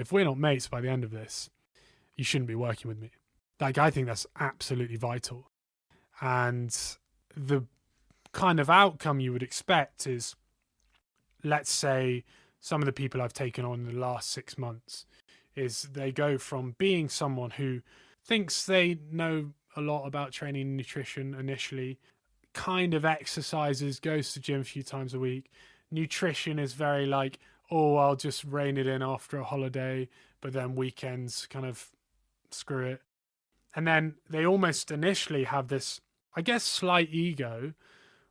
if we're not mates by the end of this, you shouldn't be working with me. Like, I think that's absolutely vital. And the kind of outcome you would expect is, let's say some of the people I've taken on in the last 6 months is they go from being someone who thinks they know a lot about training and nutrition initially, kind of exercises, goes to gym a few times a week. Nutrition is very like, oh, I'll just rein it in after a holiday, but then weekends kind of screw it. And then they almost initially have this, I guess, slight ego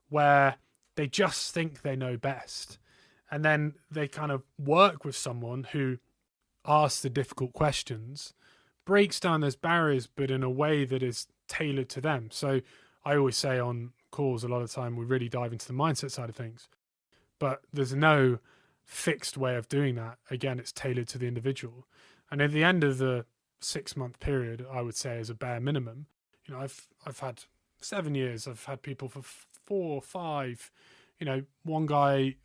where they just think they know best. And then they kind of work with someone who asks the difficult questions, breaks down those barriers, but in a way that is tailored to them. So I always say on calls a lot of the time, we really dive into the mindset side of things, but there's no fixed way of doing that. Again, it's tailored to the individual. And at the end of the 6-month period, I would say as a bare minimum, you know, I've had 7 years, I've had people for 4 or 5, you know, one guy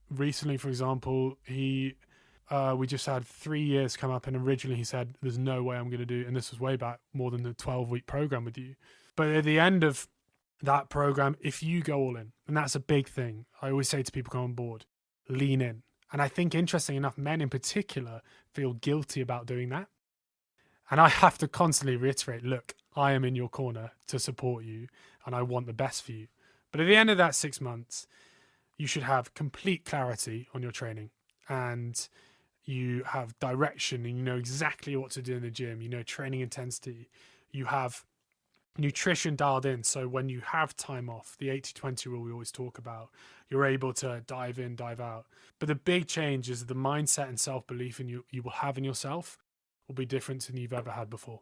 recently, for example, we just had 3 years come up, and originally he said, there's no way I'm going to do, and this was way back, more than the 12-week program with you. But at the end of that program, if you go all in, and that's a big thing, I always say to people come on board, lean in. And I think, interesting enough, men in particular feel guilty about doing that. And I have to constantly reiterate, look, I am in your corner to support you, and I want the best for you. But at the end of that 6 months, you should have complete clarity on your training, and you have direction, and you know exactly what to do in the gym. You know training intensity. You have nutrition dialed in, so when you have time off, the 80-20 rule we always talk about, you're able to dive in, dive out. But the big change is the mindset and self-belief you will have in yourself will be different than you've ever had before.